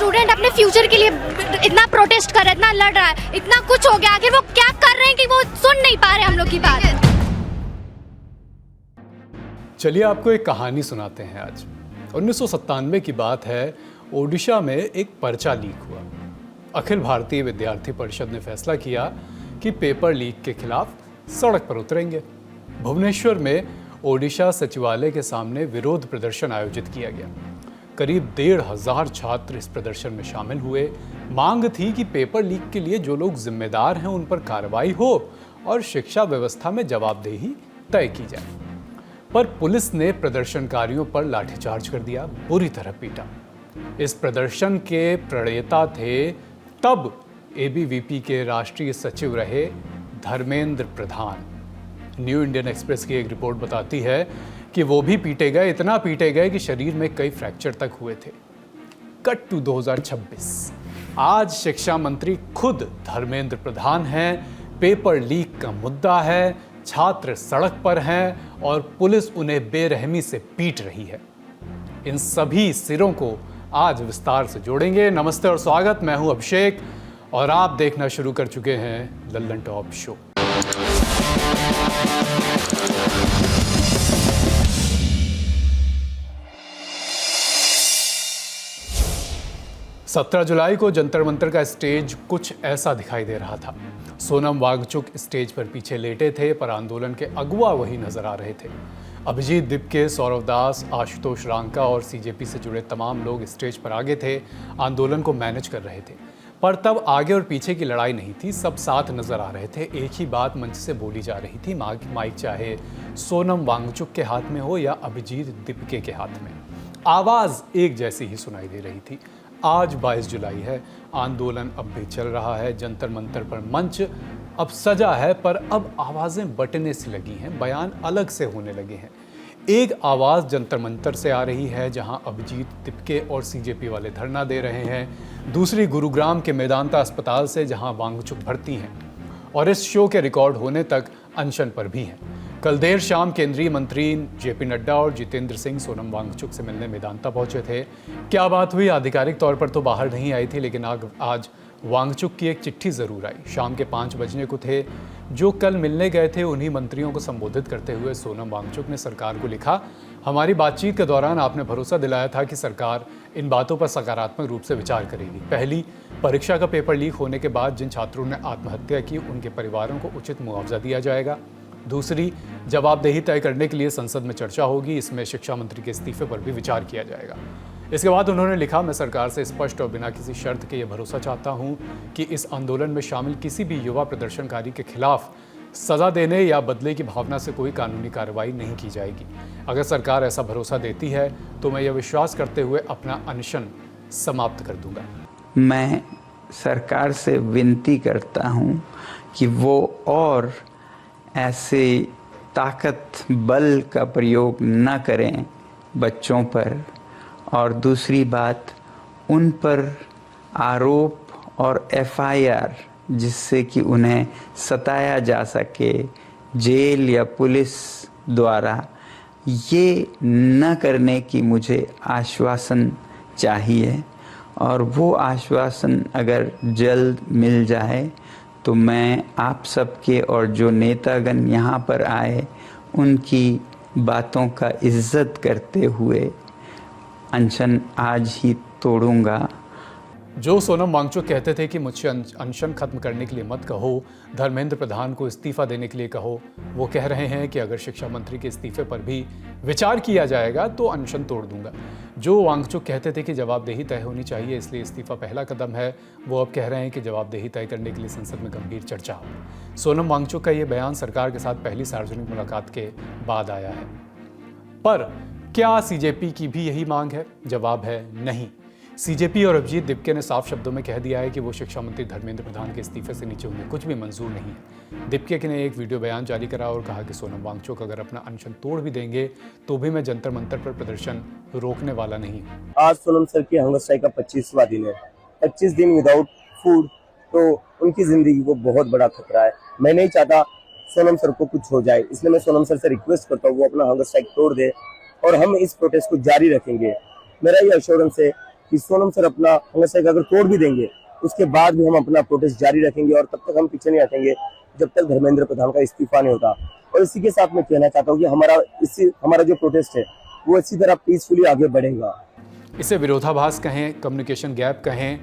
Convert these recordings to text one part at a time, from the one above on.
Student अपने future के लिए इतना प्रोटेस्ट कर रहा है, इतना लड़ रहा है, इतना कुछ हो गया, आखिर वो क्या कर रहे हैं कि वो सुन नहीं पा रहे हम लोग की बात। चलिए आपको एक कहानी सुनाते हैं। आज 1997 की बात है। ओडिशा में एक पर्चा लीक हुआ। अखिल भारतीय विद्यार्थी परिषद ने फैसला किया कि पेपर लीक के खिलाफ सड़क पर उतरेंगे। भुवनेश्वर में ओडिशा सचिवालय के सामने विरोध प्रदर्शन आयोजित किया गया। करीब 1,500 छात्र इस प्रदर्शन में शामिल हुए। मांग थी कि पेपर लीक के लिए जो लोग जिम्मेदार हैं उन पर कार्रवाई हो और शिक्षा व्यवस्था में जवाबदेही तय की जाए। पर पुलिस ने प्रदर्शनकारियों पर लाठीचार्ज कर दिया, बुरी तरह पीटा। इस प्रदर्शन के प्रणेता थे तब एबीवीपी के राष्ट्रीय सचिव रहे Dharmendra Pradhan. New Indian express की एक रिपोर्ट बताती है कि वो भी पीटे गए, इतना पीटे गए कि शरीर में कई फ्रैक्चर तक हुए थे। Cut to 2026। आज शिक्षा मंत्री खुद धर्मेंद्र प्रधान हैं। पेपर लीक का मुद्दा है, छात्र सड़क पर हैं और पुलिस उन्हें बेरहमी से पीट रही है। इन सभी सिरों को आज विस्तार से जोड़ेंगे। नमस्ते और स्वागत, मैं हूं अभिषेक और आप देखना शुरू कर चुके हैं लल्लन टॉप शो। सत्रह जुलाई को जंतर मंतर का स्टेज कुछ ऐसा दिखाई दे रहा था। सोनम वांगचुक स्टेज पर पीछे लेटे थे, पर आंदोलन के अगुवा वही नजर आ रहे थे। अभिजीत दिपके, सौरव दास, आशुतोष रांका और सीजेपी से जुड़े तमाम लोग स्टेज पर आगे थे, आंदोलन को मैनेज कर रहे थे। पर तब आगे और पीछे की लड़ाई नहीं थी, सब साथ नजर आ रहे थे। एक ही बात मंच से बोली जा रही थी। माइक चाहे सोनम वांगचुक के हाथ में हो या अभिजीत दिपके के हाथ में, आवाज एक जैसी ही सुनाई दे रही थी। आज 22 जुलाई है, आंदोलन अब भी चल रहा है। जंतर मंतर पर मंच अब सजा है, पर अब आवाज़ें बटने सी लगी हैं, बयान अलग से होने लगे हैं। एक आवाज़ जंतर मंतर से आ रही है जहां अभिजीत दिपके और सीजेपी वाले धरना दे रहे हैं। दूसरी गुरुग्राम के मेदांता अस्पताल से, जहां वांगचुक भर्ती हैं और इस शो के रिकॉर्ड होने तक अनशन पर भी हैं। कल देर शाम केंद्रीय मंत्री जेपी नड्डा और जितेंद्र सिंह सोनम वांगचुक से मिलने मेदांता पहुंचे थे। क्या बात हुई आधिकारिक तौर पर तो बाहर नहीं आई थी, लेकिन आज वांगचुक की एक चिट्ठी ज़रूर आई। शाम के 5 बजने को थे। जो कल मिलने गए थे उन्हीं मंत्रियों को संबोधित करते हुए सोनम वांगचुक ने सरकार को लिखा, हमारी बातचीत के दौरान आपने भरोसा दिलाया था कि सरकार इन बातों पर सकारात्मक रूप से विचार करेगी। पहली, परीक्षा का पेपर लीक होने के बाद जिन छात्रों ने आत्महत्या की उनके परिवारों को उचित मुआवजा दिया जाएगा। दूसरी, जवाबदेही तय करने के लिए संसद में चर्चा होगी, इसमें शिक्षा मंत्री के इस्तीफे पर भी विचार किया जाएगा। इसके बाद उन्होंने लिखा, मैं सरकार से स्पष्ट और बिना किसी शर्त के ये भरोसा चाहता हूं कि इस आंदोलन में शामिल किसी भी युवा प्रदर्शनकारी के खिलाफ सजा देने या बदले की भावना से कोई कानूनी कार्रवाई नहीं की जाएगी। अगर सरकार ऐसा भरोसा देती है तो मैं यह विश्वास करते हुए अपना अनशन समाप्त कर दूंगा। मैं सरकार से विनती करता हूं कि वो और ऐसे ताकत बल का प्रयोग न करें बच्चों पर, और दूसरी बात, उन पर आरोप और एफआईआर जिससे कि उन्हें सताया जा सके जेल या पुलिस द्वारा, ये न करने की मुझे आश्वासन चाहिए। और वो आश्वासन अगर जल्द मिल जाए तो मैं आप सबके और जो नेतागण यहाँ पर आए उनकी बातों का इज्जत करते हुए अनशन आज ही तोड़ूंगा। जो सोनम वांगचुक कहते थे कि मुझसे अनशन खत्म करने के लिए मत कहो, धर्मेंद्र प्रधान को इस्तीफा देने के लिए कहो, वो कह रहे हैं कि अगर शिक्षा मंत्री के इस्तीफे पर भी विचार किया जाएगा तो अनशन तोड़ दूंगा। जो वांगचुक कहते थे कि जवाबदेही तय होनी चाहिए इसलिए इस्तीफा पहला कदम है, वो अब कह रहे हैं कि जवाबदेही तय करने के लिए संसद में गंभीर चर्चा हो। सोनम वांगचुक का ये बयान सरकार के साथ पहली सार्वजनिक मुलाकात के बाद आया है। पर क्या सीजेपी की भी यही मांग है? जवाब है नहीं। सीजेपी और अभिजीत दिपके ने साफ शब्दों में कह दिया है कि वो शिक्षा मंत्री धर्मेंद्र प्रधान के इस्तीफे से नीचे उन्हें कुछ भी मंजूर नहीं है। दिपके ने एक वीडियो बयान जारी करा और कहा कि सोनम वांगचुक अगर अपना अनशन तोड़ भी देंगे तो भी मैं जंतर मंतर पर प्रदर्शन रोकने वाला नहीं हूँ। आज सोनम सर की हंगर स्ट्राइक का 25वां दिन है। 25 दिन विदाउट फूड, तो उनकी जिंदगी को बहुत बड़ा खतरा है। मैं नहीं चाहता सोनम सर को कुछ हो जाए, इसलिए मैं सोनम सर से रिक्वेस्ट करता हूँ वो अपना हंगर स्ट्राइक तोड़ दे और हम इस प्रोटेस्ट को जारी रखेंगे। मेरा ये एश्योरेंस है कि सोनम सर अपना हंगर स्ट्राइक अगर तोड़ भी देंगे उसके बाद भी हम अपना प्रोटेस्ट जारी रखेंगे और तब तक हम पीछे नहीं हटेंगे जब तक धर्मेंद्र प्रधान का इस्तीफा नहीं होता। और इसी के साथ मैं कहना चाहता हूँ कि हमारा जो प्रोटेस्ट है वो इसी तरह पीसफुली आगे बढ़ेगा। इसे विरोधाभास कहें, कम्युनिकेशन गैप कहें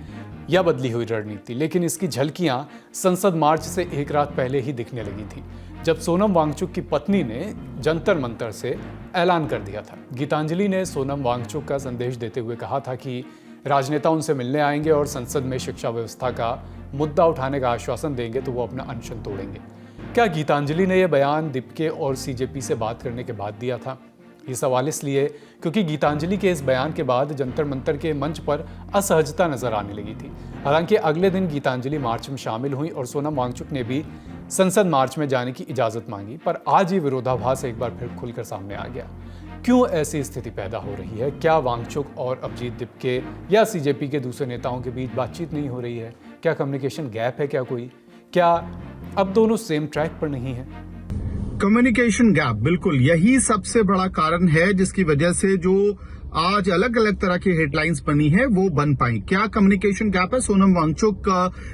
या बदली हुई रणनीति, लेकिन इसकी झलकियां संसद मार्च से एक रात पहले ही दिखने लगी थी, जब सोनम वांगचुक की पत्नी ने जंतर मंतर से ऐलान कर दिया था। गीतांजलि ने सोनम वांगचुक का संदेश देते हुए कहा था कि राजनेता उनसे मिलने आएंगे और संसद में शिक्षा व्यवस्था का मुद्दा उठाने का आश्वासन देंगे तो वो अपना अनशन तोड़ेंगे। क्या गीतांजलि ने यह बयान दीपके और सीजेपी से बात करने के बाद दिया था? ये सवाल इसलिए क्योंकि गीतांजलि के इस बयान के बाद जंतर मंतर के मंच पर असहजता नजर आने लगी थी। हालांकि अगले दिन गीतांजलि मार्च में शामिल हुई और सोनम वांगचुक ने भी संसद मार्च में जाने की इजाजत मांगी, पर आज ये विरोधाभास एक बार फिर खुलकर सामने आ गया। क्यों ऐसी स्थिति पैदा हो रही है? क्या वांगचुक और अभिजीत दीपके या सीजेपी के दूसरे नेताओं के बीच बातचीत नहीं हो रही है? क्या कम्युनिकेशन गैप है? क्या अब दोनों सेम ट्रैक पर नहीं है? कम्युनिकेशन गैप, बिल्कुल यही सबसे बड़ा कारण है जिसकी वजह से जो आज अलग अलग तरह की हेडलाइंस बनी है वो बन पाई। क्या कम्युनिकेशन गैप है? सोनम वांगचुक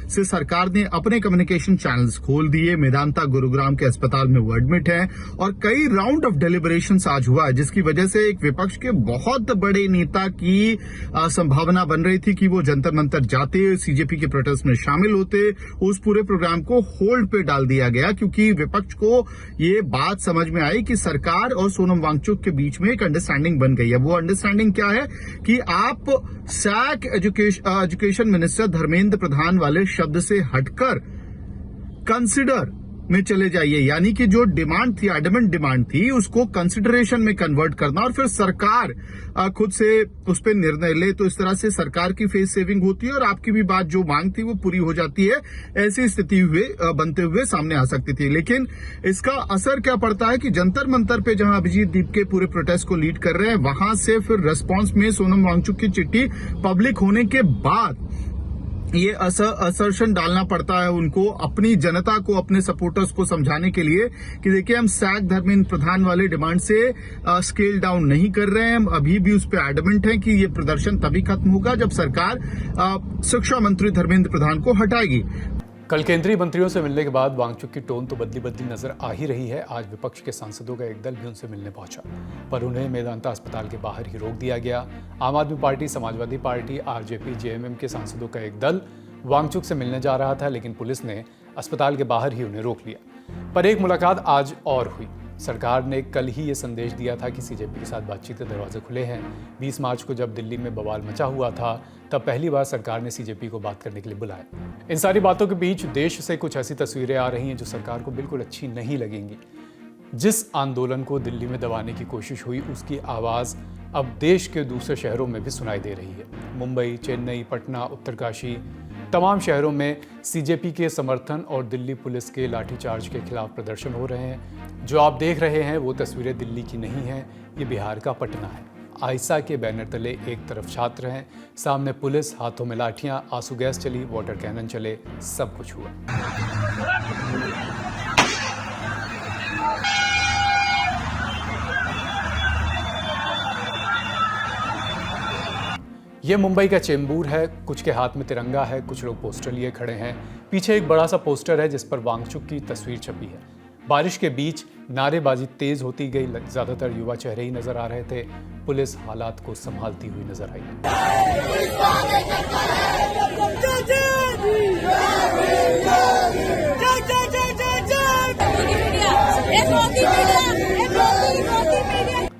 से सरकार ने अपने कम्युनिकेशन चैनल्स खोल दिए। मेदांता गुरुग्राम के अस्पताल में वो एडमिट है और कई राउंड ऑफ डेलिब्रेशंस आज हुआ है, जिसकी वजह से एक विपक्ष के बहुत बड़े नेता की संभावना बन रही थी कि वो जंतर मंतर जाते, सीजेपी के प्रोटेस्ट में शामिल होते। उस पूरे प्रोग्राम को होल्ड पे डाल दिया गया क्योंकि विपक्ष को ये बात समझ में आई कि सरकार और सोनम वांगचुक के बीच में एक अंडरस्टैंडिंग बन गई है। वो अंडरस्टैंडिंग क्या है कि आप sac education minister Dharmendra Pradhan वाले शब्द से हटकर कंसिडर में चले जाइए, यानी कि जो डिमांड थी, एडमेंट डिमांड थी, उसको कंसिडरेशन में कन्वर्ट करना और फिर सरकार खुद से उस पर निर्णय ले। तो इस तरह से सरकार की फेस सेविंग होती है और आपकी भी बात जो मांग थी वो पूरी हो जाती है। ऐसी स्थिति बनते हुए सामने आ सकती थी। लेकिन इसका असर क्या पड़ता है कि जंतर मंतर पे जहां अभिजीत दीपके पूरे प्रोटेस्ट को लीड कर रहे हैं, वहां से फिर रिस्पॉन्स में सोनम वांगचुक की चिट्ठी पब्लिक होने के बाद ये असर्शन डालना पड़ता है उनको, अपनी जनता को, अपने सपोर्टर्स को समझाने के लिए कि देखिए हम सैक धर्मेंद्र प्रधान वाले डिमांड से स्केल डाउन नहीं कर रहे हैं, हम अभी भी उस पर एडमेंट हैं कि ये प्रदर्शन तभी खत्म होगा जब सरकार शिक्षा मंत्री धर्मेंद्र प्रधान को हटाएगी। कल केंद्रीय मंत्रियों से मिलने के बाद वांगचुक की टोन तो बदली नजर आ ही रही है। आज विपक्ष के सांसदों का एक दल भी उनसे मिलने पहुंचा, पर उन्हें मेदांता अस्पताल के बाहर ही रोक दिया गया। आम आदमी party, Samajwadi party, RJP, JMM के सांसदों का एक दल वांगचुक से मिलने जा रहा था, लेकिन पुलिस ने अस्पताल के बाहर ही उन्हें रोक लिया। पर एक मुलाकात आज और हुई। सरकार ने कल ही ये संदेश दिया था कि सीजेपी के साथ बातचीत के दरवाजे खुले हैं। 20 मार्च को जब दिल्ली में बवाल मचा हुआ था, तब पहली बार सरकार ने सीजेपी को बात करने के लिए बुलाया। इन सारी बातों के बीच देश से कुछ ऐसी तस्वीरें आ रही हैं जो सरकार को बिल्कुल अच्छी नहीं लगेंगी। जिस आंदोलन को दिल्ली में दबाने की कोशिश हुई, उसकी आवाज़ अब देश के दूसरे शहरों में भी सुनाई दे रही है। मुंबई, चेन्नई, पटना, उत्तरकाशी, तमाम शहरों में सीजेपी के समर्थन और दिल्ली पुलिस के लाठीचार्ज के खिलाफ प्रदर्शन हो रहे हैं। जो आप देख रहे हैं वो तस्वीरें दिल्ली की नहीं हैं, ये बिहार का पटना है। आइसा के बैनर तले एक तरफ छात्र हैं, सामने पुलिस, हाथों में लाठियां, आंसू गैस चली, वाटर कैनन चले, सब कुछ हुआ। ये मुंबई का चेंबूर है। कुछ के हाथ में तिरंगा है, कुछ लोग पोस्टर लिए खड़े हैं। पीछे एक बड़ा सा पोस्टर है जिस पर वांगचुक की तस्वीर छपी है। बारिश के बीच नारेबाजी तेज होती गई, ज्यादातर युवा चेहरे ही नजर आ रहे थे। पुलिस हालात को संभालती हुई नजर आई।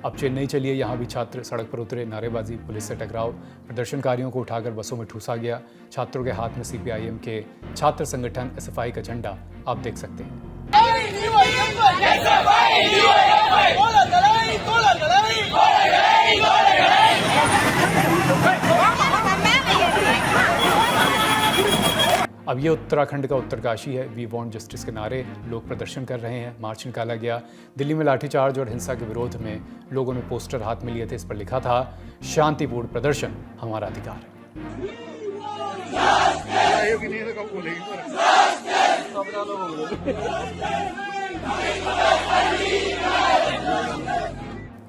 अब चेन्नई चलिए, यहाँ भी छात्र सड़क पर उतरे, नारेबाजी, पुलिस से टकराव, प्रदर्शनकारियों को उठाकर बसों में ठूसा गया। छात्रों के हाथ में सीपीआईएम के छात्र संगठन एसएफआई का झंडा आप देख सकते हैं। अब ये उत्तराखंड का उत्तरकाशी है। वी वांट जस्टिस के नारे लोग प्रदर्शन कर रहे हैं। मार्च निकाला गया। दिल्ली में लाठीचार्ज और हिंसा के विरोध में लोगों ने पोस्टर हाथ में लिए थे। इस पर लिखा था, शांतिपूर्ण प्रदर्शन हमारा अधिकार है।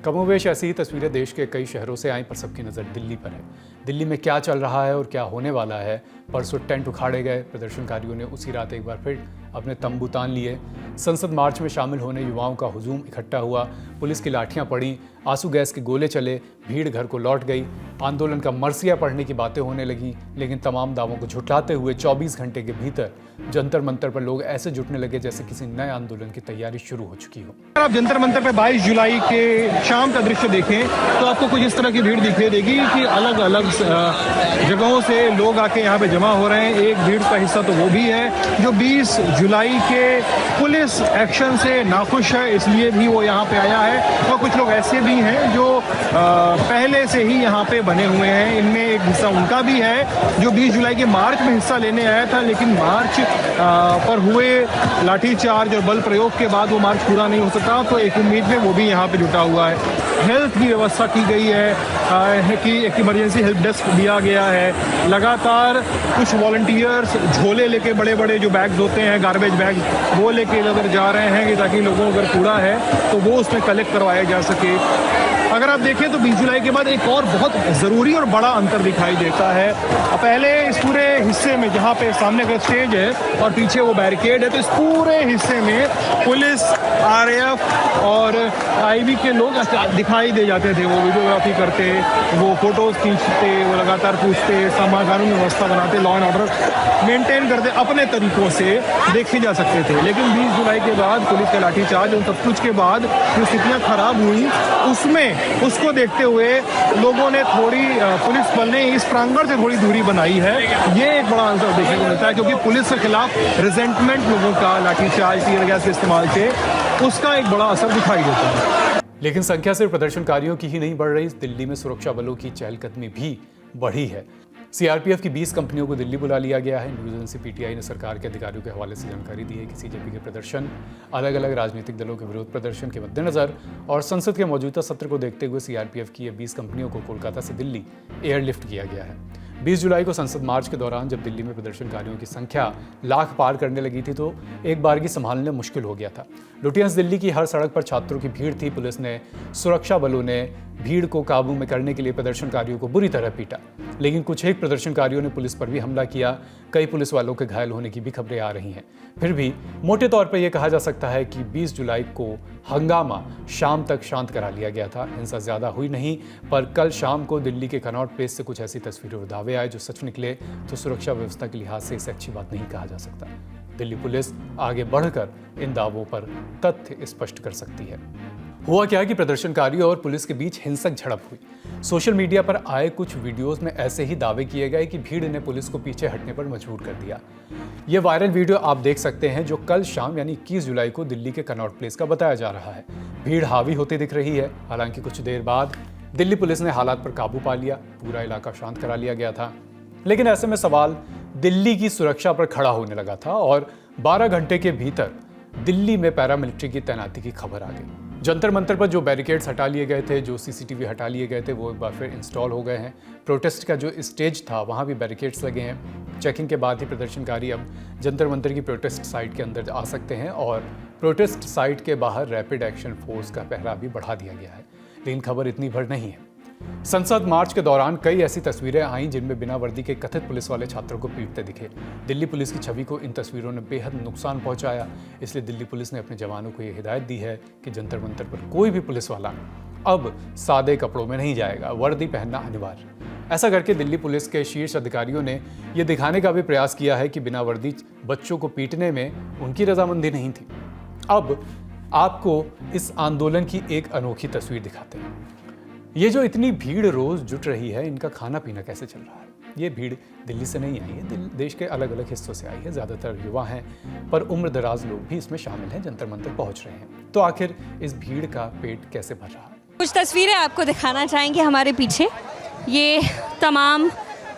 कमोवेश ऐसी ही तस्वीरें देश के कई शहरों से आई, पर सबकी नज़र दिल्ली पर है। दिल्ली में क्या चल रहा है और क्या होने वाला है। परसों टेंट उखाड़े गए, प्रदर्शनकारियों ने उसी रात एक बार फिर अपने तंबू तान लिए। संसद मार्च में शामिल होने युवाओं का हुजूम इकट्ठा हुआ, पुलिस की लाठियां पड़ी, आंसू गैस के गोले चले, भीड़ घर को लौट गई। आंदोलन का मरसिया पढ़ने की बातें होने लगी, लेकिन तमाम दावों को झुठलाते हुए 24 घंटे के भीतर जंतर मंतर पर लोग ऐसे जुटने लगे जैसे किसी नए आंदोलन की तैयारी शुरू हो चुकी हो। अगर आप जंतर मंतर पे 22 जुलाई के शाम का दृश्य देखें तो आपको कुछ इस तरह की भीड़ दिखाई देगी कि अलग अलग जगहों से लोग आके यहाँ पे जमा हो रहे हैं। एक भीड़ का हिस्सा तो वो भी है जो 20 जुलाई के पुलिस एक्शन से नाखुश है, इसलिए भी वो यहाँ पे आया है। और कुछ लोग ऐसे भी हैं जो पहले से ही यहाँ पे बने हुए हैं। इनमें एक हिस्सा उनका भी है जो 20 जुलाई के मार्च में हिस्सा लेने आया था, लेकिन मार्च पर हुए लाठीचार्ज और बल प्रयोग के बाद वो मार्च पूरा नहीं हो सका, तो एक उम्मीद में वो भी यहाँ पे जुटा हुआ है। हेल्थ की व्यवस्था की गई है कि एक इमरजेंसी हेल्प डेस्क दिया गया है। लगातार कुछ वॉलंटियर्स झोले लेके, बड़े बड़े जो बैग्स होते हैं गार्बेज बैग, वो लेके इधर जा रहे हैं कि ताकि लोगों को अगर कूड़ा है तो वो उसमें कलेक्ट करवाया जा सके। अगर आप देखें तो 20 जुलाई के बाद एक और बहुत ज़रूरी और बड़ा अंतर दिखाई देता है। पहले इस पूरे हिस्से में जहाँ पे सामने का स्टेज है और पीछे वो बैरिकेड है, तो इस पूरे हिस्से में पुलिस, RAF और IB के लोग दिखाई दे जाते थे। वो वीडियोग्राफी करते, वो फोटोज खींचते, वो लगातार पूछते, कानून व्यवस्था बनाते, लॉ एंड ऑर्डर मेंटेन करते, अपने तरीकों से देखे जा सकते थे। लेकिन 20 जुलाई के बाद पुलिस का लाठीचार्ज और सब कुछ के बाद जो स्थितियाँ खराब हुई, उसको देखते हुए लोगों ने थोड़ी, पुलिस बल ने इस प्रांगण से थोड़ी दूरी बनाई है। ये एक बड़ा अंतर देखने को मिलता है, क्योंकि पुलिस के खिलाफ रिजेंटमेंट लोगों का लाठीचार्ज, टीयर गैस के इस्तेमाल से, उसका एक बड़ा असर दिखाई देता है। लेकिन संख्या सिर्फ प्रदर्शनकारियों की ही नहीं बढ़ रही, दिल्ली में सुरक्षा बलों की चहलकदमी भी बढ़ी है। CRPF की 20 कंपनियों को दिल्ली बुला लिया गया है। न्यूज़ एजेंसी PTI ने सरकार के अधिकारियों के हवाले से जानकारी दी है कि CJP के प्रदर्शन, अलग अलग राजनीतिक दलों के विरोध प्रदर्शन के मद्देनजर और संसद के मौजूदा सत्र को देखते हुए CRPF की ये 20 कंपनियों को कोलकाता से दिल्ली एयरलिफ्ट किया गया है। 20 जुलाई को संसद मार्च के दौरान जब दिल्ली में प्रदर्शनकारियों की संख्या लाख पार करने लगी थी तो एक बारगी संभालना मुश्किल हो गया था। लुटियंस दिल्ली की हर सड़क पर छात्रों की भीड़ थी। पुलिस ने, सुरक्षा बलों ने भीड़ को काबू में करने के लिए प्रदर्शनकारियों को बुरी तरह पीटा, लेकिन कुछ एक प्रदर्शनकारियों ने पुलिस पर भी हमला किया। कई पुलिस वालों के घायल होने की भी खबरें आ रही हैं। फिर भी मोटे तौर पर यह कहा जा सकता है कि 20 जुलाई को हंगामा शाम तक शांत करा लिया गया था। हिंसा ज्यादा हुई नहीं, पर कल शाम को दिल्ली के कनॉट प्लेस से कुछ ऐसी तस्वीरें और दावे आए जो सच निकले तो सुरक्षा व्यवस्था के लिहाज से इसे अच्छी बात नहीं कहा जा सकता। दिल्ली पुलिस आगे बढ़कर इन दावों पर तथ्य स्पष्ट कर सकती है। हुआ क्या कि प्रदर्शनकारियों और पुलिस के बीच हिंसक झड़प हुई। सोशल मीडिया पर आए कुछ वीडियोस में ऐसे ही दावे किए गए कि भीड़ ने पुलिस को पीछे हटने पर मजबूर कर दिया। ये वायरल वीडियो आप देख सकते हैं जो कल शाम यानी 21 जुलाई को दिल्ली के कनॉट प्लेस का बताया जा रहा है। भीड़ हावी होती दिख रही है। हालांकि कुछ देर बाद दिल्ली पुलिस ने हालात पर काबू पा लिया, पूरा इलाका शांत करा लिया गया था। लेकिन ऐसे में सवाल दिल्ली की सुरक्षा पर खड़ा होने लगा था और 12 घंटे के भीतर दिल्ली में पैरामिलिट्री की तैनाती की खबर आ गई। जंतर मंतर पर जो बैरिकेड्स हटा लिए गए थे, जो CCTV हटा लिए गए थे, वो एक बार फिर इंस्टॉल हो गए हैं। प्रोटेस्ट का जो स्टेज था वहाँ भी बैरिकेड्स लगे हैं। चेकिंग के बाद ही प्रदर्शनकारी अब जंतर मंतर की प्रोटेस्ट साइट के अंदर आ सकते हैं और प्रोटेस्ट साइट के बाहर रैपिड एक्शन फोर्स का पहरा भी बढ़ा दिया गया है। लेकिन खबर इतनी भर नहीं है। संसद मार्च के दौरान कई ऐसी तस्वीरें आईं जिनमें बिना वर्दी के कथित पुलिस वाले छात्रों को पीटते दिखे। दिल्ली पुलिस की छवि को इन तस्वीरों ने बेहद नुकसान पहुंचाया। इसलिए दिल्ली पुलिस ने अपने जवानों को यह हिदायत दी है कि जंतर मंतर पर कोई भी पुलिस वाला अब सादे कपड़ों में नहीं जाएगा, वर्दी पहनना अनिवार्य। ऐसा करके दिल्ली पुलिस के शीर्ष अधिकारियों ने यह दिखाने का भी प्रयास किया है कि बिना वर्दी बच्चों को पीटने में उनकी रजामंदी नहीं थी। अब आपको इस आंदोलन की एक अनोखी तस्वीर दिखाते हैं। ये जो इतनी भीड़ रोज जुट रही है, इनका खाना पीना कैसे चल रहा है? ये भीड़ दिल्ली से नहीं आई है, देश के अलग अलग हिस्सों से आई है। ज़्यादातर युवा हैं, पर उम्र दराज लोग भी इसमें शामिल हैं, जंतर मंतर पहुंच रहे हैं। तो आखिर इस भीड़ का पेट कैसे भर रहा है? कुछ तस्वीरें आपको दिखाना चाहेंगे हमारे पीछे। ये तमाम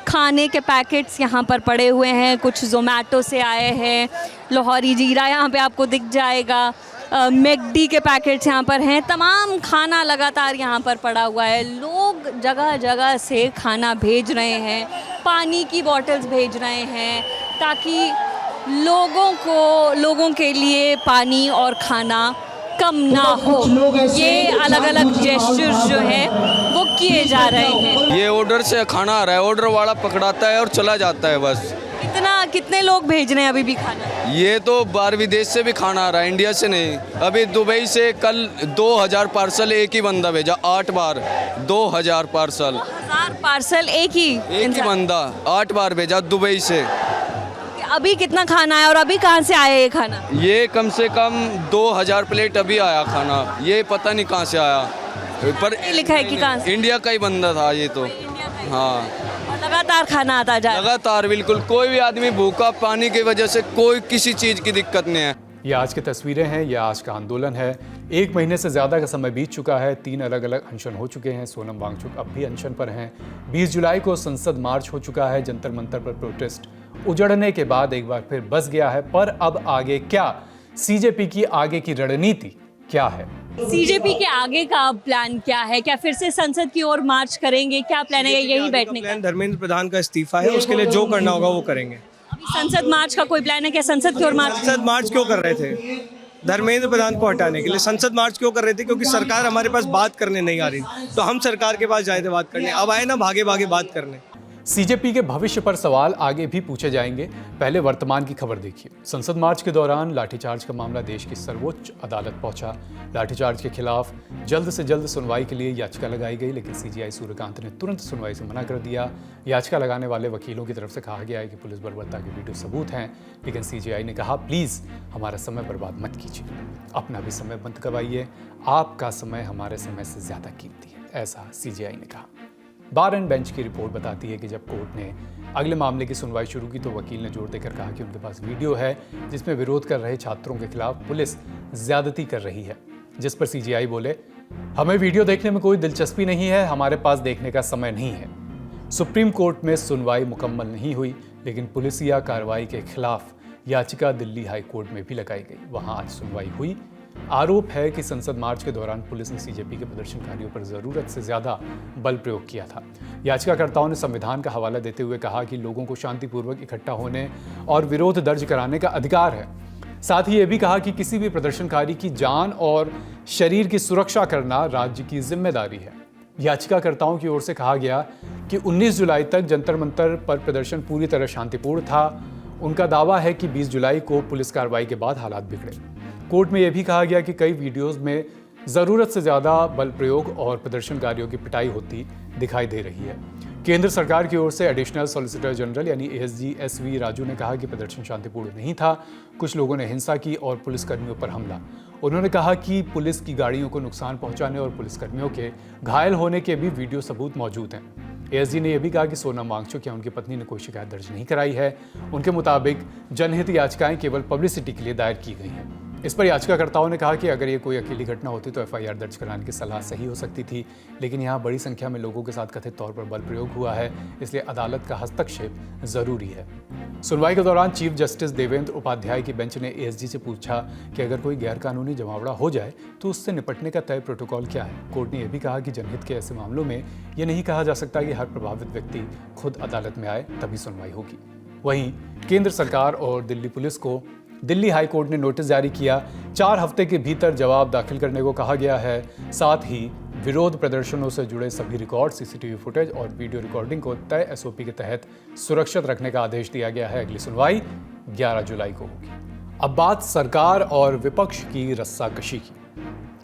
खाने के पैकेट्स यहाँ पर पड़े हुए हैं। कुछ ज़ोमैटो से आए हैं, लाहौरी जीरा यहाँ पे आपको दिख जाएगा, मैकडी के पैकेट्स यहाँ पर हैं। तमाम खाना लगातार यहाँ पर पड़ा हुआ है। लोग जगह जगह से खाना भेज रहे हैं, पानी की बॉटल्स भेज रहे हैं ताकि लोगों के लिए पानी और खाना कम ना हो, ये अलग अलग जेस्चर्स जो है वो किए जा रहे हैं। ये ऑर्डर से खाना आ रहा है, ऑर्डर वाला पकड़ाता है और चला जाता है बस। कितने लोग भेज रहे हैं अभी भी खाना? ये तो बाहर विदेश से भी खाना आ रहा है, इंडिया से नहीं। अभी दुबई से कल 2000 पार्सल एक ही बंदा भेजा, 8 बार 2000 पार्सल। 2000 पार्सल एक ही बंदा 8 बार भेजा दुबई से। अभी कितना खाना है और अभी कहाँ से आया ये खाना? ये कम से कम 2000 प्लेट अभी आया खाना, ये पता नहीं कहाँ से आया, पर लिखा है कि कहाँ से? इंडिया का ही बंदा था ये तो। हाँ, लगातार खाना आता जा, लगातार, बिल्कुल। कोई भी आदमी भूखा, पानी की वजह से कोई किसी चीज़ की दिक्कत नहीं है। ये आज की तस्वीरें हैं, ये आज का आंदोलन है। 1 महीने से ज़्यादा का समय बीत चुका है, 3 अलग अलग अनशन हो चुके हैं। सोनम वांगचुक अब भी अनशन पर हैं। 20 जुलाई को संसद मार्च हो चुका है। जंतर मंतर पर प्रोटेस्ट उजड़ने के बाद एक बार फिर बस गया है। पर अब आगे क्या? सीजेपी की आगे की रणनीति क्या है? सीजेपी के आगे का प्लान क्या है? क्या फिर से संसद की ओर मार्च करेंगे? क्या प्लान है? यही बैठने का धर्मेंद्र प्रधान का इस्तीफा है, उसके लिए जो करना होगा वो करेंगे। अभी संसद मार्च का कोई प्लान है क्या? संसद की ओर मार्च? संसद मार्च क्यों कर रहे थे? धर्मेंद्र प्रधान को हटाने के लिए संसद मार्च क्यों कर रहे थे? क्योंकि सरकार हमारे पास बात करने नहीं आ रही, तो हम सरकार के पास जाए थे बात करने। अब आए ना भागे भागे बात करने। सीजेपी के भविष्य पर सवाल आगे भी पूछे जाएंगे। पहले वर्तमान की खबर देखिए। संसद मार्च के दौरान लाठीचार्ज का मामला देश की सर्वोच्च अदालत पहुंचा। लाठीचार्ज के खिलाफ जल्द से जल्द सुनवाई के लिए याचिका लगाई गई, लेकिन सीजेआई सूर्यकांत ने तुरंत सुनवाई से मना कर दिया। याचिका लगाने वाले वकीलों की तरफ से कहा गया है कि पुलिस बर्बरता के वीडियो सबूत हैं, लेकिन सीजेआई ने कहा प्लीज़ हमारा समय बर्बाद मत कीजिए, अपना भी समय बंद करवाइए, आपका समय हमारे समय से ज़्यादा कीमती है, ऐसा सीजेआई ने कहा। बार एंड बेंच की रिपोर्ट बताती है कि जब कोर्ट ने अगले मामले की सुनवाई शुरू की तो वकील ने जोर देकर कहा कि उनके पास वीडियो है जिसमें विरोध कर रहे छात्रों के खिलाफ पुलिस ज्यादती कर रही है, जिस पर सीजेआई बोले हमें वीडियो देखने में कोई दिलचस्पी नहीं है, हमारे पास देखने का समय नहीं है। सुप्रीम कोर्ट में सुनवाई मुकम्मल नहीं हुई, लेकिन पुलिसिया कार्रवाई के खिलाफ याचिका दिल्ली हाई कोर्ट में भी लगाई गई। वहां आज सुनवाई हुई। आरोप है कि संसद मार्च के दौरान पुलिस ने सीजेपी के प्रदर्शनकारियों पर जरूरत से ज्यादा बल प्रयोग किया था। याचिकाकर्ताओं ने संविधान का हवाला देते हुए कहा कि लोगों को शांतिपूर्वक इकट्ठा होने और विरोध दर्ज कराने का अधिकार है। साथ ही यह भी कहा कि किसी भी प्रदर्शनकारी की जान और शरीर की सुरक्षा करना राज्य की जिम्मेदारी है। याचिकाकर्ताओं की ओर से कहा गया कि 19 जुलाई तक जंतर मंतर पर प्रदर्शन पूरी तरह शांतिपूर्ण था। उनका दावा है कि 20 जुलाई को पुलिस कार्रवाई के बाद हालात बिगड़े। कोर्ट में यह भी कहा गया कि कई वीडियोस में ज़रूरत से ज़्यादा बल प्रयोग और प्रदर्शनकारियों की पिटाई होती दिखाई दे रही है। केंद्र सरकार की ओर से एडिशनल सॉलिसिटर जनरल यानी एएसजी एसवी राजू ने कहा कि प्रदर्शन शांतिपूर्ण नहीं था, कुछ लोगों ने हिंसा की और पुलिसकर्मियों पर हमला। उन्होंने कहा कि पुलिस की गाड़ियों को नुकसान पहुंचाने और पुलिसकर्मियों के घायल होने के भी वीडियो सबूत मौजूद हैं। एएसजी ने यह भी कहा कि सोनम वांगचुक या उनकी पत्नी ने कोई शिकायत दर्ज नहीं कराई है। उनके मुताबिक जनहित याचिकाएं केवल पब्लिसिटी के लिए दायर की गई हैं। इस पर याचिकाकर्ताओं ने कहा कि अगर ये कोई अकेली घटना होती तो एफआईआर दर्ज कराने की सलाह सही हो सकती थी, लेकिन यहाँ बड़ी संख्या में लोगों के साथ कथित तौर पर बल प्रयोग हुआ है, इसलिए अदालत का हस्तक्षेप जरूरी है। सुनवाई के दौरान चीफ जस्टिस देवेंद्र उपाध्याय की बेंच ने एएसजी से पूछा कि अगर कोई गैरकानूनी जमावड़ा हो जाए तो उससे निपटने का तय प्रोटोकॉल क्या है। कोर्ट ने यह भी कहा कि जनहित के ऐसे मामलों में यह नहीं कहा जा सकता कि हर प्रभावित व्यक्ति खुद अदालत में आए तभी सुनवाई होगी। वहीं केंद्र सरकार और दिल्ली पुलिस को दिल्ली हाई कोर्ट ने नोटिस जारी किया। 4 हफ्ते के भीतर जवाब दाखिल करने को कहा गया है। साथ ही विरोध प्रदर्शनों से जुड़े सभी रिकॉर्ड, सीसीटीवी फुटेज और वीडियो रिकॉर्डिंग को तय एसओपी के तहत सुरक्षित रखने का आदेश दिया गया है। अगली सुनवाई 11 जुलाई को होगी। अब बात सरकार और विपक्ष की रस्साकशी की।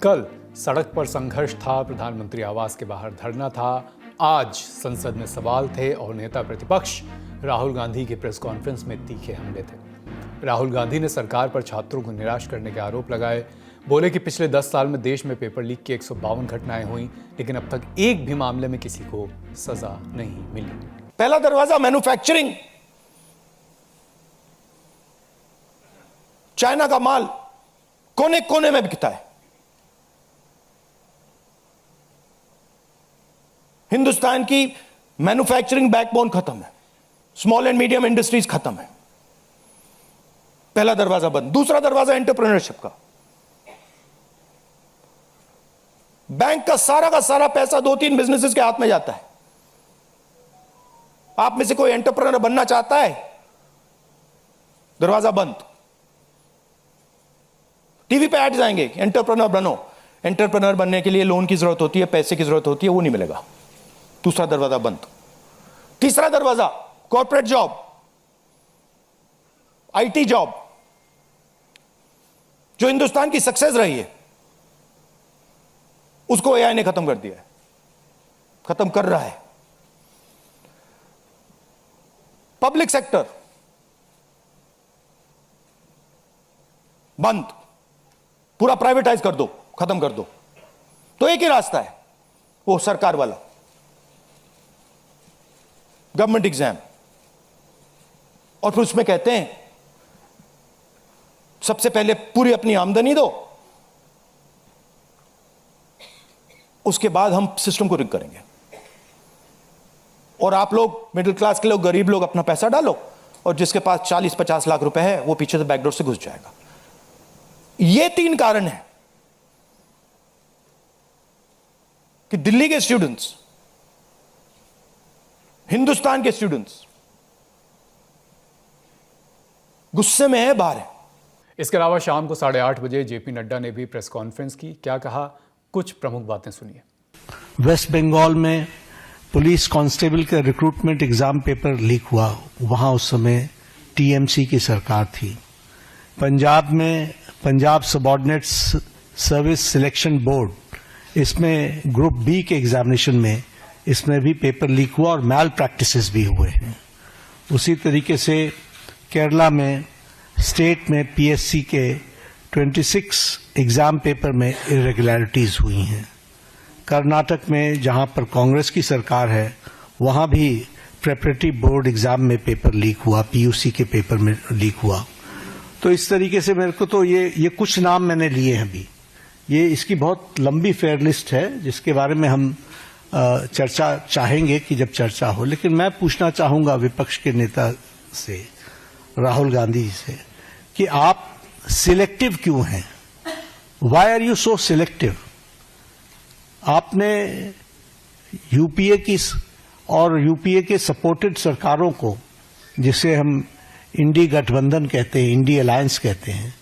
कल सड़क पर संघर्ष था, प्रधानमंत्री आवास के बाहर धरना था। आज संसद में सवाल थे और नेता प्रतिपक्ष राहुल गांधी के प्रेस कॉन्फ्रेंस में तीखे हमले थे। राहुल गांधी ने सरकार पर छात्रों को निराश करने के आरोप लगाए। बोले कि पिछले 10 साल में देश में पेपर लीक की 152 घटनाएं हुई, लेकिन अब तक एक भी मामले में किसी को सजा नहीं मिली। पहला दरवाजा मैन्युफैक्चरिंग, चाइना का माल कोने कोने में बिकता है। हिंदुस्तान की मैन्युफैक्चरिंग बैकबोन खत्म है, स्मॉल एंड मीडियम इंडस्ट्रीज खत्म है। पहला दरवाजा बंद। दूसरा दरवाजा एंटरप्रेन्योरशिप का। बैंक का सारा पैसा 2-3 बिजनेसेस के हाथ में जाता है। आप में से कोई एंटरप्रेन्योर बनना चाहता है? दरवाजा बंद। टीवी पे एड्स आएंगे, एंटरप्रेन्योर बनो। एंटरप्रेन्योर बनने के लिए लोन की जरूरत होती है, पैसे की जरूरत होती है, वो नहीं मिलेगा। दूसरा दरवाजा बंद। तीसरा दरवाजा कॉर्पोरेट जॉब, आईटी जॉब, जो हिंदुस्तान की सक्सेस रही है उसको एआई ने खत्म कर दिया है, खत्म कर रहा है। पब्लिक सेक्टर बंद, पूरा प्राइवेटाइज कर दो, खत्म कर दो। तो एक ही रास्ता है, वो सरकार वाला, गवर्नमेंट एग्जाम। और फिर उसमें कहते हैं सबसे पहले पूरी अपनी आमदनी दो, उसके बाद हम सिस्टम को रिग करेंगे। और आप लोग मिडिल क्लास के लोग, गरीब लोग अपना पैसा डालो, और जिसके पास 40-50 लाख रुपए है वो पीछे से बैकडोर से घुस जाएगा। ये 3 कारण हैं कि दिल्ली के स्टूडेंट्स, हिंदुस्तान के स्टूडेंट्स गुस्से में है, बाहर है। इसके अलावा शाम को 8:30 बजे जेपी नड्डा ने भी प्रेस कॉन्फ्रेंस की। क्या कहा, कुछ प्रमुख बातें सुनिए। वेस्ट बंगाल में पुलिस कांस्टेबल का रिक्रूटमेंट एग्जाम पेपर लीक हुआ, वहां उस समय टीएमसी की सरकार थी। पंजाब में Punjab subordinates service selection board, इसमें ग्रुप बी के एग्जामिनेशन में इसमें भी पेपर लीक हुआ और मैल प्रैक्टिसेस भी हुए हैं। उसी तरीके से केरला में स्टेट में पीएससी के 26 एग्जाम पेपर में इरेगुलरिटीज हुई हैं। कर्नाटक में जहां पर कांग्रेस की सरकार है वहां भी प्रेपरेटरी बोर्ड एग्जाम में पेपर लीक हुआ, पीयूसी के पेपर में लीक हुआ। तो इस तरीके से मेरे को तो ये कुछ नाम मैंने लिए हैं अभी। ये इसकी बहुत लंबी फेयर लिस्ट है जिसके बारे में हम चर्चा चाहेंगे कि जब चर्चा हो। लेकिन मैं पूछना चाहूंगा विपक्ष के नेता से, राहुल गांधी जी से, कि आप सिलेक्टिव क्यों हैं? Why are you so selective? आपने यूपीए की और यूपीए के सपोर्टेड सरकारों को, जिसे हम इंडी गठबंधन कहते हैं, इंडी अलायंस कहते हैं,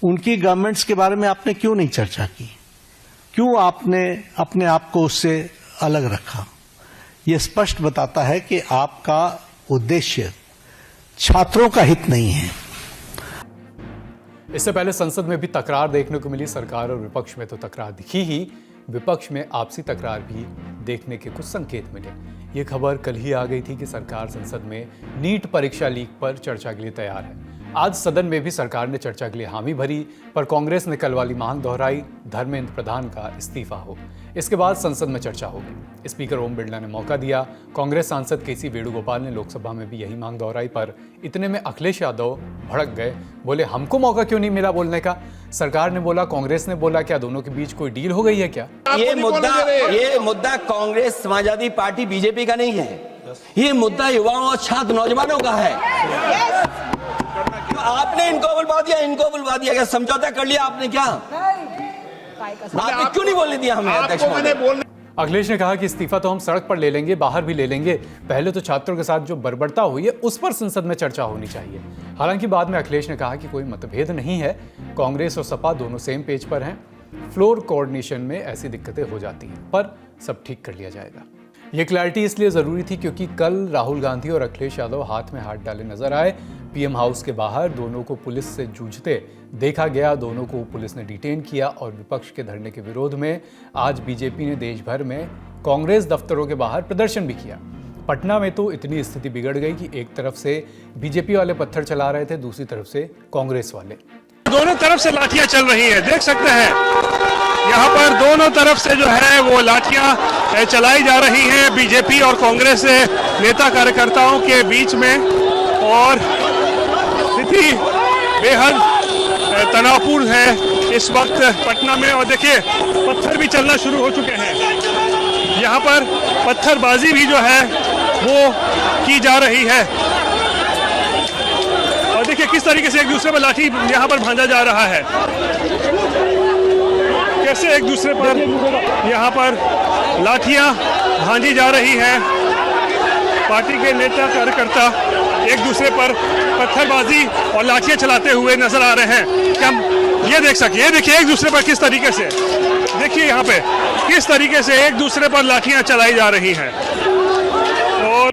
उनकी गवर्नमेंट्स के बारे में आपने क्यों नहीं चर्चा की? क्यों आपने अपने आप को उससे अलग रखा? यह स्पष्ट बताता है कि आपका उद्देश्य छात्रों का हित नहीं है। इससे पहले संसद में भी तकरार देखने को मिली। सरकार और विपक्ष में तो तकरार दिखी ही, विपक्ष में आपसी तकरार भी देखने के कुछ संकेत मिले। ये खबर कल ही आ गई थी कि सरकार संसद में नीट परीक्षा लीक पर चर्चा के लिए तैयार है। आज सदन में भी सरकार ने चर्चा के लिए हामी भरी, पर कांग्रेस ने कल वाली मांग दोहराई, धर्मेंद्र प्रधान का इस्तीफा हो। इसके बाद संसद में चर्चा होगी। स्पीकर ओम बिरला ने मौका दिया। कांग्रेस सांसद केसी वेणुगोपाल ने लोकसभा में भी यही मांग दोहराई, पर इतने में अखिलेश यादव भड़क गए। बोले, हमको मौका क्यों नहीं मिला बोलने का? सरकार ने बोला, कांग्रेस ने बोला, क्या दोनों के बीच कोई डील हो गई है क्या? ये मुद्दा कांग्रेस, समाजवादी पार्टी, बीजेपी का नहीं है। ये मुद्दा युवाओं और छात्र नौजवानों का है। आपने इनको बुलवा दिया, क्या समझौता कर लिया आपने? क्या आपने क्यों नहीं बोलने दिया हमें? अध्यक्ष महोदय, अखिलेश ने कहा कि इस्तीफा तो हम सड़क पर ले लेंगे, बाहर भी ले लेंगे, पहले तो छात्रों के साथ जो बर्बरता हुई है उस पर संसद में चर्चा होनी चाहिए। हालांकि बाद में अखिलेश ने कहा कि कोई मतभेद नहीं है, कांग्रेस और सपा दोनों सेम पेज पर हैं, फ्लोर कोऑर्डिनेशन में ऐसी दिक्कतें हो जाती हैं, पर सब ठीक कर लिया जाएगा। ये क्लैरिटी इसलिए ज़रूरी थी क्योंकि कल राहुल गांधी और अखिलेश यादव हाथ में हाथ डाले नजर आए। पीएम हाउस के बाहर दोनों को पुलिस से जूझते देखा गया, दोनों को पुलिस ने डिटेन किया। और विपक्ष के धरने के विरोध में आज बीजेपी ने देश भर में कांग्रेस दफ्तरों के बाहर प्रदर्शन भी किया। पटना में तो इतनी स्थिति बिगड़ गई कि एक तरफ से बीजेपी वाले पत्थर चला रहे थे, दूसरी तरफ से कांग्रेस वाले। दोनों तरफ से लाठियां चल रही है, देख सकते हैं यहाँ पर दोनों तरफ से जो है वो लाठियां चलाई जा रही हैं बीजेपी और कांग्रेस नेता कार्यकर्ताओं के बीच में। और स्थिति बेहद तनावपूर्ण है इस वक्त पटना में। और देखिए, पत्थर भी चलना शुरू हो चुके हैं। यहाँ पर पत्थरबाजी भी जो है वो की जा रही है। और देखिए किस तरीके से एक दूसरे पर लाठी यहाँ पर भांजा जा रहा है, कैसे एक दूसरे पर यहाँ पर लाठियाँ भांजी जा रही हैं। पार्टी के नेता कार्यकर्ता एक दूसरे पर पत्थरबाजी और लाठियाँ चलाते हुए नजर आ रहे हैं। क्या ये ये देख सके, ये देखिए एक दूसरे पर किस तरीके से, देखिए यहाँ पे किस तरीके से एक दूसरे पर लाठियां चलाई जा रही हैं। और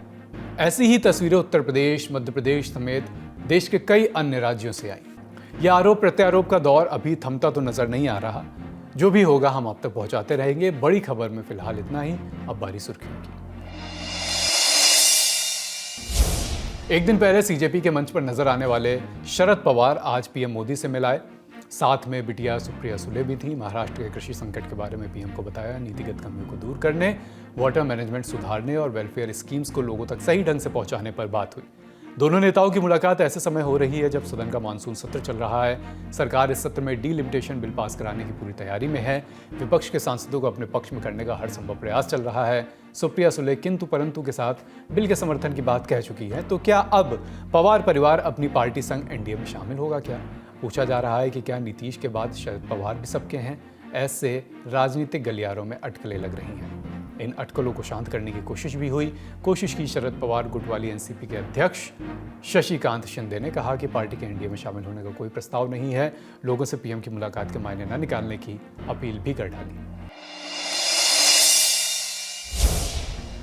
ऐसी ही तस्वीरें उत्तर प्रदेश, मध्य प्रदेश समेत देश के कई अन्य राज्यों से आई। यह आरोप प्रत्यारोप का दौर अभी थमता तो नजर नहीं आ रहा। जो भी होगा हम आप तक पहुंचाते रहेंगे। बड़ी खबर में फिलहाल इतना ही। अब बारी सुर्खियों की। एक दिन पहले सीजेपी के मंच पर नजर आने वाले शरद पवार आज पीएम मोदी से मिलाए। साथ में बिटिया सुप्रिया सुले भी थी। महाराष्ट्र के कृषि संकट के बारे में पीएम को बताया। नीतिगत कमियों को दूर करने, वाटर मैनेजमेंट सुधारने और वेलफेयर स्कीम्स को लोगों तक सही ढंग से पहुंचाने पर बात हुई। दोनों नेताओं की मुलाकात ऐसे समय हो रही है जब सदन का मानसून सत्र चल रहा है। सरकार इस सत्र में डीलिमिटेशन बिल पास कराने की पूरी तैयारी में है। विपक्ष के सांसदों को अपने पक्ष में करने का हर संभव प्रयास चल रहा है। सुप्रिया सुले किंतु परंतु के साथ बिल के समर्थन की बात कह चुकी है। तो क्या अब पवार परिवार अपनी पार्टी संग एनडीए में शामिल होगा क्या? पूछा जा रहा है कि क्या नीतीश के बाद शरद पवार भी सबके हैं? ऐसे राजनीतिक गलियारों में अटकलें लग रही हैं। इन अटकलों को शांत करने की कोशिश भी हुई। कोशिश की शरद पवार गुट वाली एनसीपी के अध्यक्ष शशिकांत शिंदे ने कहा कि पार्टी के एनडीए में शामिल होने का कोई प्रस्ताव नहीं है। लोगों से पीएम की मुलाकात के मायने न निकालने की अपील भी कर डाली।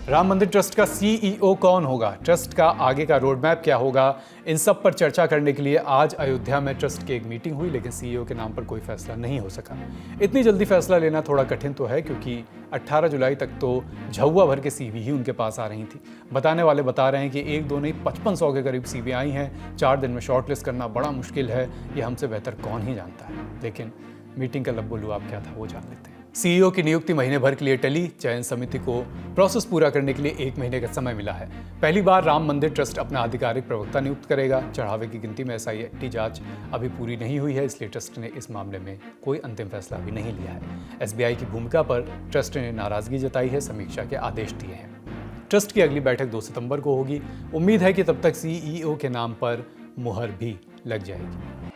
राम मंदिर ट्रस्ट का सीईओ कौन होगा? ट्रस्ट का आगे का रोड मैप क्या होगा? इन सब पर चर्चा करने के लिए आज अयोध्या में ट्रस्ट की एक मीटिंग हुई, लेकिन सीईओ के नाम पर कोई फैसला नहीं हो सका। इतनी जल्दी फैसला लेना थोड़ा कठिन तो है, क्योंकि 18 जुलाई तक तो झउआ भर के सीवी ही उनके पास आ रही थी। बताने वाले बता रहे हैं कि 1-2 नहीं 5500 के करीब सीवी आई हैं। 4 दिन में शॉर्टलिस्ट करना बड़ा मुश्किल है। ये हमसे बेहतर कौन ही जानता है। लेकिन मीटिंग का लब्बो-लुआब क्या था वो जान लेते हैं। सीईओ की नियुक्ति महीने भर के लिए टली। चयन समिति को प्रोसेस पूरा करने के लिए 1 महीने का समय मिला है। पहली बार राम मंदिर ट्रस्ट अपना आधिकारिक प्रवक्ता नियुक्त करेगा। चढ़ावे की गिनती में एसआईटी जांच अभी पूरी नहीं हुई है, इसलिए ट्रस्ट ने इस मामले में कोई अंतिम फैसला अभी नहीं लिया है। एसबीआई की भूमिका पर ट्रस्ट ने नाराजगी जताई है, समीक्षा के आदेश दिए हैं। ट्रस्ट की अगली बैठक 2 सितंबर को होगी। उम्मीद है कि तब तक सीईओ के नाम पर मुहर भी लग जाएगी।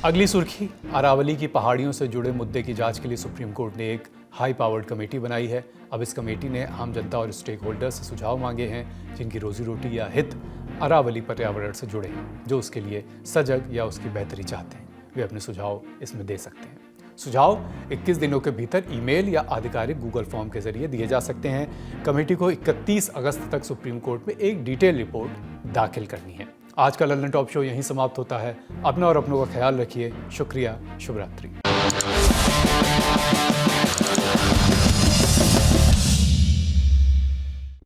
अगली सुर्खी, अरावली की पहाड़ियों से जुड़े मुद्दे की जांच के लिए सुप्रीम कोर्ट ने एक हाई पावर्ड कमेटी बनाई है। अब इस कमेटी ने आम जनता और स्टेक होल्डर से सुझाव मांगे हैं जिनकी रोजी रोटी या हित अरावली पर्यावरण से जुड़े हैं, जो उसके लिए सजग या उसकी बेहतरी चाहते हैं। वे अपने सुझाव इसमें दे सकते हैं। सुझाव 21 दिनों के भीतर ईमेल या आधिकारिक गूगल फॉर्म के जरिए दिए जा सकते हैं। कमेटी को 31 अगस्त तक सुप्रीम कोर्ट में एक डिटेल रिपोर्ट दाखिल करनी है। आज का लंदन टॉप शो यहीं समाप्त होता है। अपना और अपनों का ख्याल रखिए। शुक्रिया। शुभ रात्रि।